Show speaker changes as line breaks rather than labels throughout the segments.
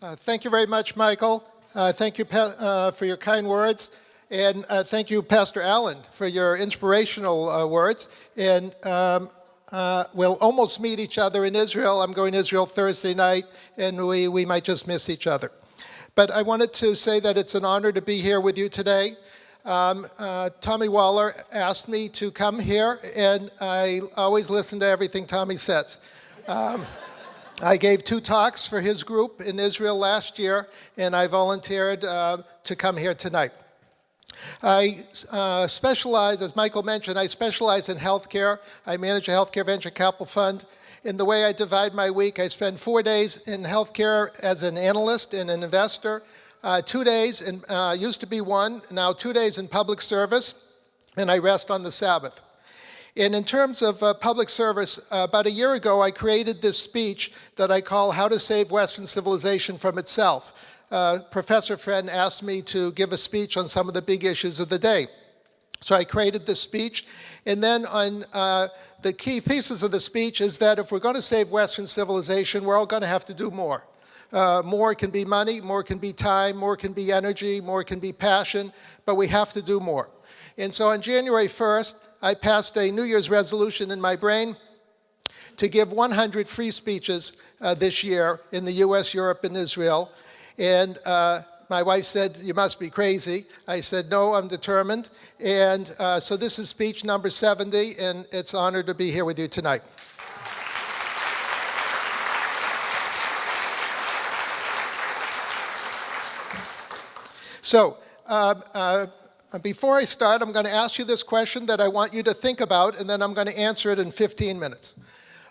Thank you very much, Michael. Thank you for your kind words. And thank you, Pastor Allen, for your inspirational words. And we'll almost meet each other in Israel. I'm going to Israel Thursday night, and we might just miss each other. But I wanted to say that it's an honor to be here with you today. Tommy Waller asked me to come here, and I always listen to everything Tommy says. I gave 2 talks for his group in Israel last year, and I volunteered to come here tonight. I specialize, as Michael mentioned, I specialize in healthcare. I manage a healthcare venture capital fund. In the way I divide my week, I spend 4 days in healthcare as an analyst and an investor, 2 days, used to be 1, now 2 days in public service, and I rest on the Sabbath. And in terms of public service, about a year ago, I created this speech that I call How to Save Western Civilization from Itself. Professor friend asked me to give a speech on some of the big issues of the day. So I created this speech, and then on the key thesis of the speech is that if we're going to save Western civilization, we're all going to have to do more. More can be money, more can be time, more can be energy, more can be passion, but we have to do more. And so on January 1st, I passed a New Year's resolution in my brain to give 100 free speeches this year in the US, Europe, and Israel. And my wife said, "You must be crazy." I said, "No, I'm determined." And so this is speech number 70, and it's an honor to be here with you tonight. So, before I start, I'm going to ask you this question that I want you to think about, and then I'm going to answer it in 15 minutes.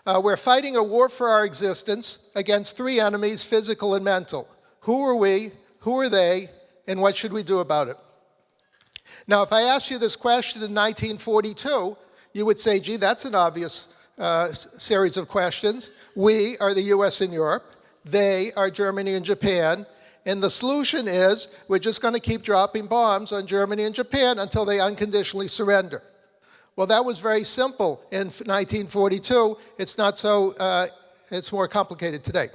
We're fighting a war for our existence against 3 enemies, physical and mental. Who are we? Who are they? And what should we do about it? Now, if I asked you this question in 1942, you would say, gee, that's an obvious series of questions. We are the US and Europe. They are Germany and Japan. And the solution is we're just going to keep dropping bombs on Germany and Japan until they unconditionally surrender. Well, that was very simple in 1942. It's not so, it's more complicated today.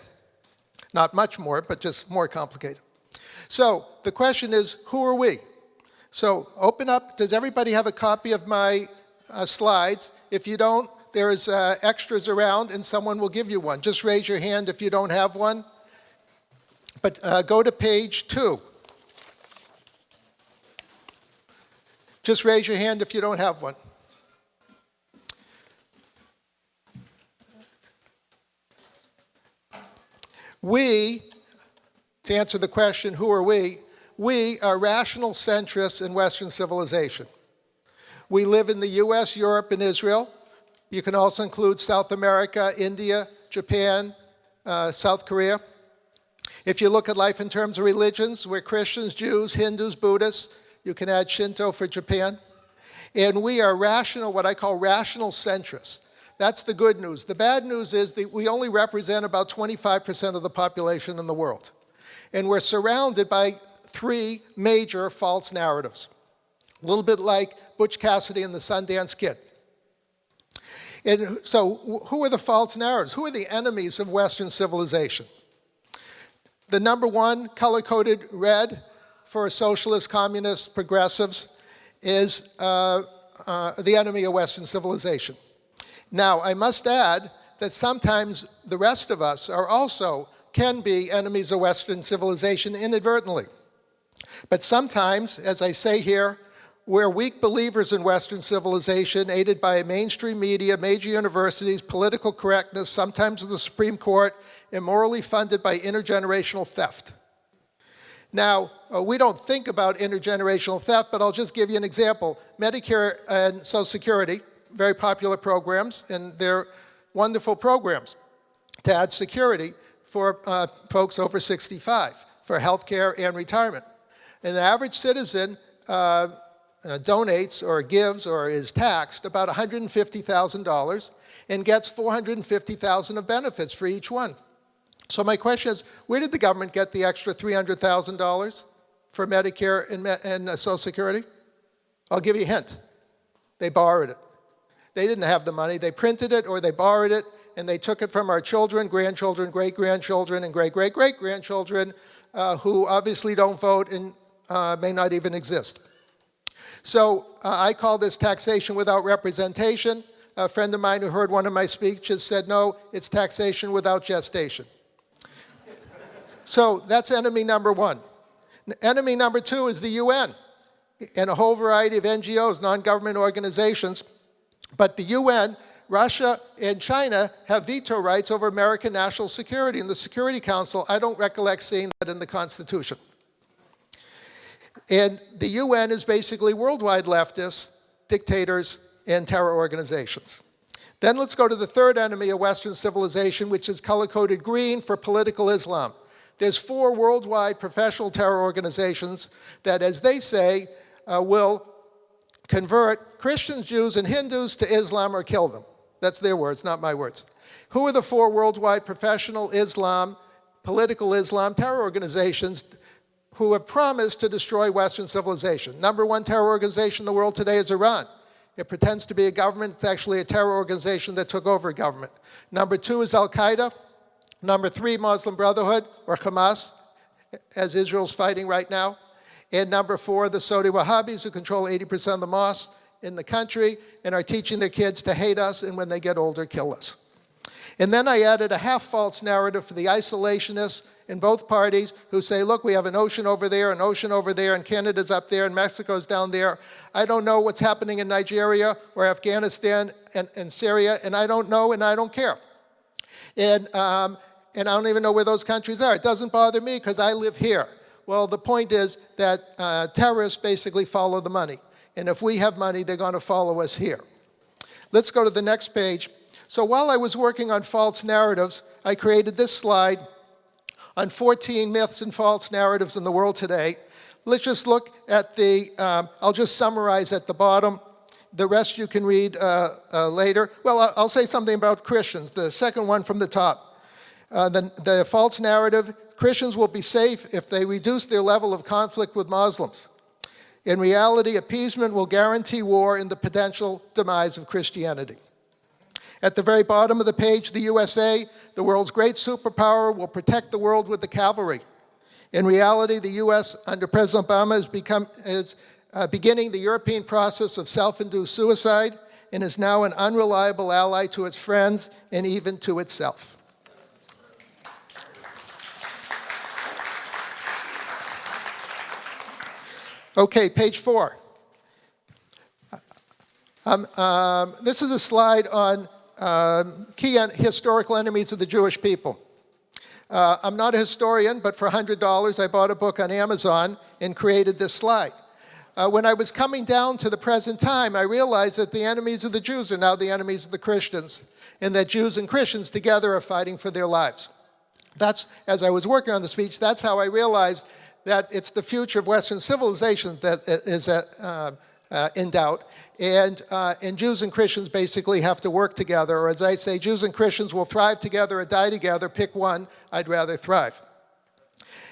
Not much more, but just more complicated. So the question is, who are we? So open up. Does everybody have a copy of my slides? If you don't, there's extras around, and someone will give you one. Just raise your hand if you don't have one. But go to page 2. Just raise your hand if you don't have one. We, to answer the question, who are we? We are rational centrists in Western civilization. We live in the US, Europe, and Israel. You can also include South America, India, Japan, South Korea. If you look at life in terms of religions, we're Christians, Jews, Hindus, Buddhists. You can add Shinto for Japan. And we are rational, what I call rational centrists. That's the good news. The bad news is that we only represent about 25% of the population in the world. And we're surrounded by 3 major false narratives. A little bit like Butch Cassidy and the Sundance Kid. And so who are the false narratives? Who are the enemies of Western civilization? The number 1, color-coded red for socialists, communists, progressives, is the enemy of Western civilization. Now, I must add that sometimes the rest of us are also, can be enemies of Western civilization inadvertently. But sometimes, as I say here, we're weak believers in Western civilization, aided by mainstream media, major universities, political correctness, sometimes the Supreme Court, immorally funded by intergenerational theft. Now, we don't think about intergenerational theft, but I'll just give you an example. Medicare and Social Security, very popular programs, and they're wonderful programs to add security for folks over 65 for health care and retirement. And the average citizen donates or gives or is taxed about $150,000 and gets $450,000 of benefits for each one. So my question is, where did the government get the extra $300,000 for Medicare and Social Security? I'll give you a hint. They borrowed it. They didn't have the money. They printed it or they borrowed it, and they took it from our children, grandchildren, great-grandchildren, and great-great-great-grandchildren who obviously don't vote and may not even exist. So I call this taxation without representation. A friend of mine who heard one of my speeches said, no, it's taxation without gestation. So that's enemy number one. Enemy number two is the UN and a whole variety of NGOs, non-government organizations. But the UN, Russia, and China have veto rights over American national security. In the Security Council, I don't recollect seeing that in the Constitution. And the UN is basically worldwide leftists, dictators, and terror organizations. Then let's go to the third enemy of Western civilization, which is color-coded green for political Islam. There's 4 worldwide professional terror organizations that, as they say, will convert Christians, Jews, and Hindus to Islam or kill them. That's their words, not my words. Who are the 4 worldwide professional Islam, political Islam terror organizations who have promised to destroy Western civilization? Number 1 terror organization in the world today is Iran. It pretends to be a government. It's actually a terror organization that took over a government. Number 2 is Al-Qaeda. Number 3, Muslim Brotherhood, or Hamas, as Israel's fighting right now. And number 4, the Saudi Wahhabis, who control 80% of the mosques in the country and are teaching their kids to hate us and when they get older, kill us. And then I added a half-false narrative for the isolationists in both parties who say, look, we have an ocean over there, and Canada's up there, and Mexico's down there. I don't know what's happening in Nigeria or Afghanistan and Syria, and I don't know and I don't care. And I don't even know where those countries are. It doesn't bother me because I live here. Well, the point is that terrorists basically follow the money. And if we have money, they're going to follow us here. Let's go to the next page. So while I was working on false narratives, I created this slide on 14 myths and false narratives in the world today. Let's just look at I'll just summarize at the bottom. The rest you can read later. Well, I'll say something about Christians, the second one from the top. The false narrative, Christians will be safe if they reduce their level of conflict with Muslims. In reality, appeasement will guarantee war and the potential demise of Christianity. At the very bottom of the page, the USA, the world's great superpower, will protect the world with the cavalry. In reality, the US, under President Obama, is beginning the European process of self-induced suicide and is now an unreliable ally to its friends and even to itself. Okay, page 4. This is a slide on key historical enemies of the Jewish people. I'm not a historian, but for $100, I bought a book on Amazon and created this slide. When I was coming down to the present time, I realized that the enemies of the Jews are now the enemies of the Christians, and that Jews and Christians together are fighting for their lives. That's, as I was working on the speech, that's how I realized that it's the future of Western civilization that is in doubt. And Jews and Christians basically have to work together, or as I say, Jews and Christians will thrive together or die together. Pick one, I'd rather thrive.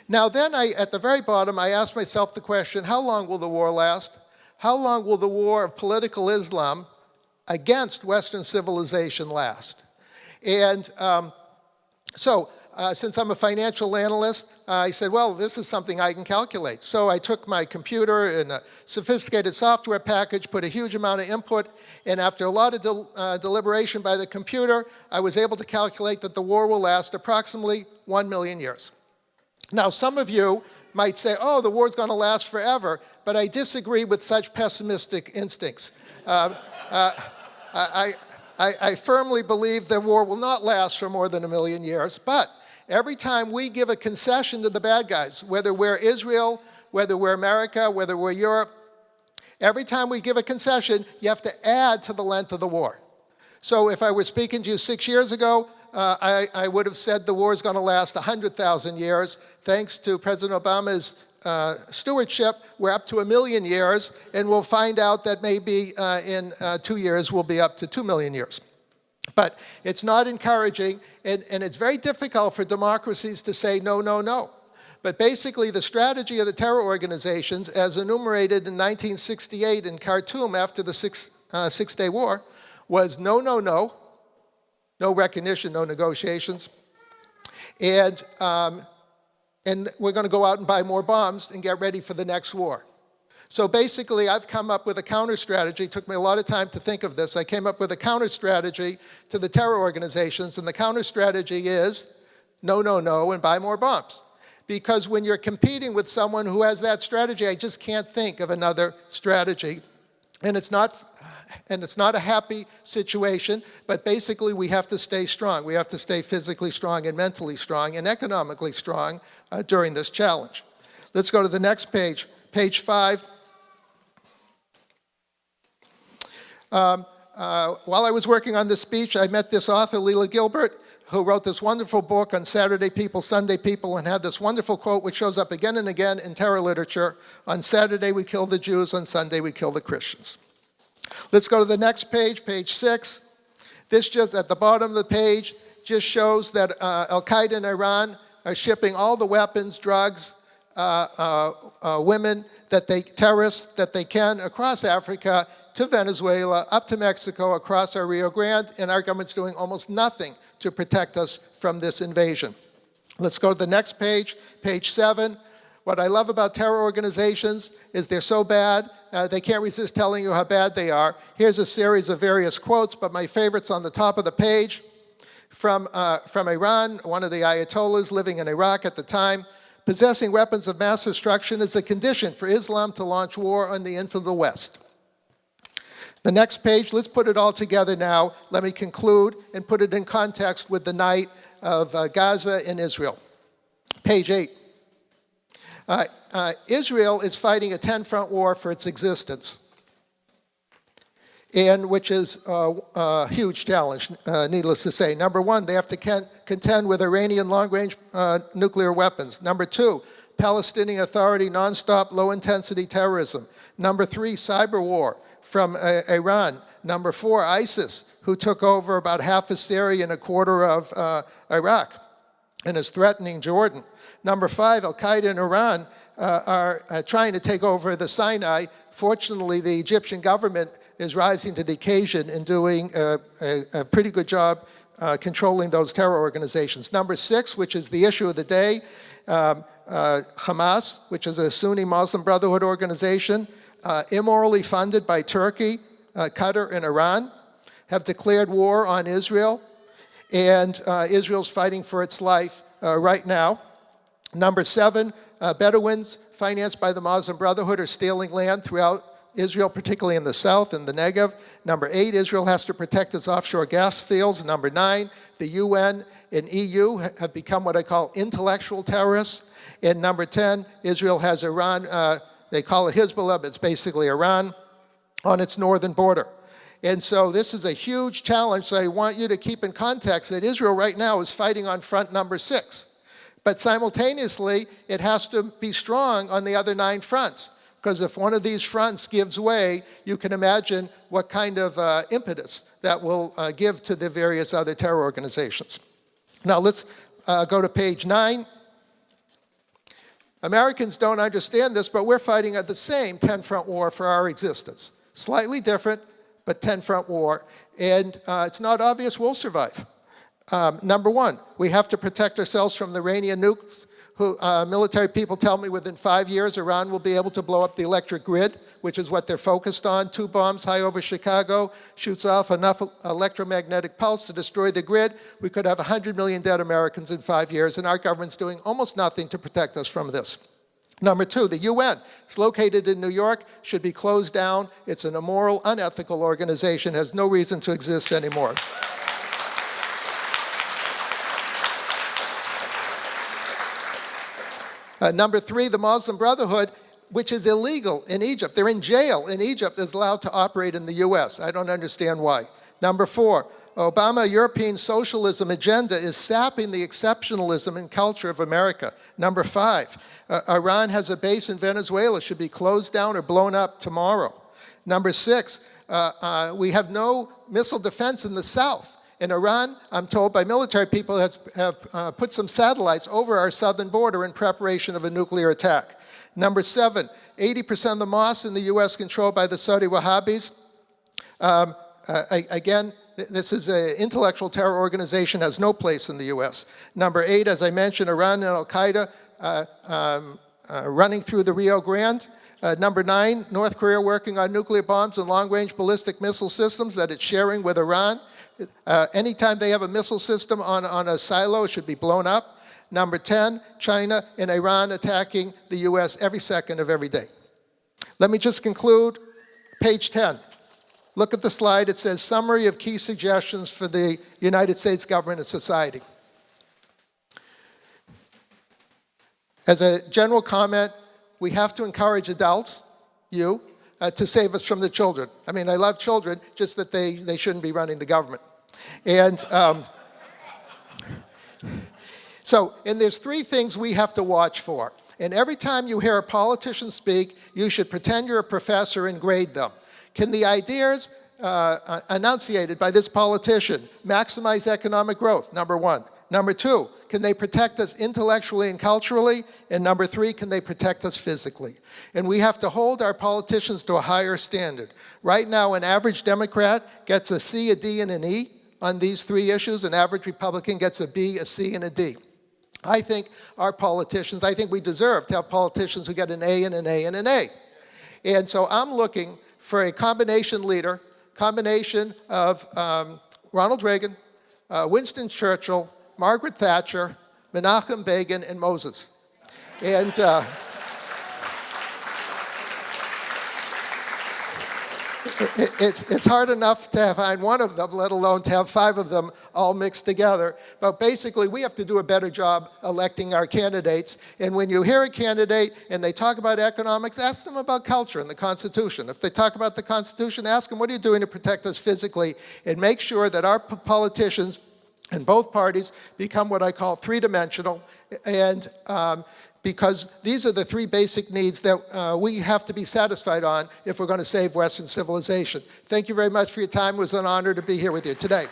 Now then, at the very bottom, I asked myself the question, how long will the war last? How long will the war of political Islam against Western civilization last? And since I'm a financial analyst, I said, well, this is something I can calculate. So I took my computer and a sophisticated software package, put a huge amount of input, and after a lot of deliberation by the computer, I was able to calculate that the war will last approximately 1 million years. Now, some of you might say, oh, the war's going to last forever, but I disagree with such pessimistic instincts. I firmly believe the war will not last for more than 1 million years, but every time we give a concession to the bad guys, whether we're Israel, whether we're America, whether we're Europe, every time we give a concession, you have to add to the length of the war. So if I were speaking to you 6 years ago, I would have said the war is going to last 100,000 years. Thanks to President Obama's stewardship, we're up to 1 million years, and we'll find out that maybe in 2 years we'll be up to 2 million years. But it's not encouraging, and it's very difficult for democracies to say no, no, no. But basically, the strategy of the terror organizations, as enumerated in 1968 in Khartoum after the Six-Day War, was no, no, no, no recognition, no negotiations. And we're going to go out and buy more bombs and get ready for the next war. So basically, I've come up with a counter strategy. It took me a lot of time to think of this. I came up with a counter strategy to the terror organizations, and the counter strategy is no, no, no, and buy more bombs. Because when you're competing with someone who has that strategy, I just can't think of another strategy. And it's not a happy situation, but basically we have to stay strong. We have to stay physically strong and mentally strong and economically strong during this challenge. Let's go to the next page, page 5. While I was working on this speech, I met this author, Leila Gilbert, who wrote this wonderful book on Saturday people, Sunday people, and had this wonderful quote which shows up again and again in terror literature. On Saturday we kill the Jews, on Sunday we kill the Christians. Let's go to the next page, page 6. This just at the bottom of the page just shows that Al-Qaeda in Iran are shipping all the weapons, drugs, women, terrorists that they can across Africa to Venezuela, up to Mexico, across our Rio Grande, and our government's doing almost nothing to protect us from this invasion. Let's go to the next page, page 7. What I love about terror organizations is they're so bad, they can't resist telling you how bad they are. Here's a series of various quotes, but my favorite's on the top of the page. From Iran, one of the Ayatollahs living in Iraq at the time, possessing weapons of mass destruction is a condition for Islam to launch war on the infidel West. The next page, let's put it all together now. Let me conclude and put it in context with the night of Gaza and Israel. Page 8. Israel is fighting a 10-front war for its existence, and which is a huge challenge, needless to say. Number one, they have to contend with Iranian long-range nuclear weapons. Number two, Palestinian Authority nonstop low-intensity terrorism. Number three, cyber war from Iran. Number four, ISIS, who took over about half of Syria and a quarter of Iraq and is threatening Jordan. Number five, Al-Qaeda in Iran are trying to take over the Sinai. Fortunately, the Egyptian government is rising to the occasion and doing a pretty good job controlling those terror organizations. Number six, which is the issue of the day, Hamas, which is a Sunni Muslim Brotherhood organization, immorally funded by Turkey, Qatar, and Iran, have declared war on Israel, and Israel's fighting for its life right now. Number seven, Bedouins, financed by the Muslim Brotherhood, are stealing land throughout Israel, particularly in the south and the Negev. Number eight, Israel has to protect its offshore gas fields. Number nine, the UN and EU have become what I call intellectual terrorists. And number 10, Israel has Iran, they call it Hezbollah, but it's basically Iran, on its northern border. And so this is a huge challenge, so I want you to keep in context that Israel right now is fighting on front number 6. But simultaneously, it has to be strong on the other 9 fronts, because if one of these fronts gives way, you can imagine what kind of impetus that will give to the various other terror organizations. Now let's go to page 9. Americans don't understand this, but we're fighting at the same 10-front war for our existence. Slightly different, but 10-front war. And it's not obvious we'll survive. Number one, we have to protect ourselves from the Iranian nukes. Military people tell me within 5 years, Iran will be able to blow up the electric grid, which is what they're focused on. 2 bombs high over Chicago, shoots off enough electromagnetic pulse to destroy the grid. We could have 100 million dead Americans in 5 years, and our government's doing almost nothing to protect us from this. Number two, the UN. It's located in New York, should be closed down. It's an immoral, unethical organization, has no reason to exist anymore. Number three, the Muslim Brotherhood, which is illegal in Egypt. They're in jail in Egypt, is allowed to operate in the US. I don't understand why. Number four, Obama European socialism agenda is sapping the exceptionalism and culture of America. Number five, Iran has a base in Venezuela, should be closed down or blown up tomorrow. Number six, we have no missile defense in the south. In Iran, I'm told by military people, have put some satellites over our southern border in preparation of a nuclear attack. Number seven, 80% of the mosques in the US controlled by the Saudi Wahhabis. Again, this is an intellectual terror organization, has no place in the U.S. Number 8, as I mentioned, Iran and Al-Qaeda running through the Rio Grande. Number 9, North Korea working on nuclear bombs and long-range ballistic missile systems that it's sharing with Iran. Anytime they have a missile system on a silo, it should be blown up. Number 10, China and Iran attacking the U.S. every second of every day. Let me just conclude. Page 10. Look at the slide. It says, Summary of Key Suggestions for the United States Government and Society. As a general comment, we have to encourage adults, to save us from the children. I mean, I love children, just that they shouldn't be running the government. And and there's 3 things we have to watch for. And every time you hear a politician speak, you should pretend you're a professor and grade them. Can the ideas enunciated by this politician maximize economic growth? Number 1. Number 2, can they protect us intellectually and culturally? And number 3, can they protect us physically? And we have to hold our politicians to a higher standard. Right now, an average Democrat gets a C, a D, and an E on these 3 issues. An average Republican gets a B, a C, and a D. I think our politicians, I think we deserve to have politicians who get an A and an A and an A. And so I'm looking for a combination leader, combination of Ronald Reagan, Winston Churchill, Margaret Thatcher, Menachem Begin, and Moses. And it's hard enough to find one of them, let alone to have 5 of them all mixed together. But basically, we have to do a better job electing our candidates. And when you hear a candidate and they talk about economics, ask them about culture and the Constitution. If they talk about the Constitution, ask them, what are you doing to protect us physically? And make sure that our politicians in both parties become what I call 3-dimensional. And because these are the 3 basic needs that we have to be satisfied on if we're going to save Western civilization. Thank you very much for your time. It was an honor to be here with you today.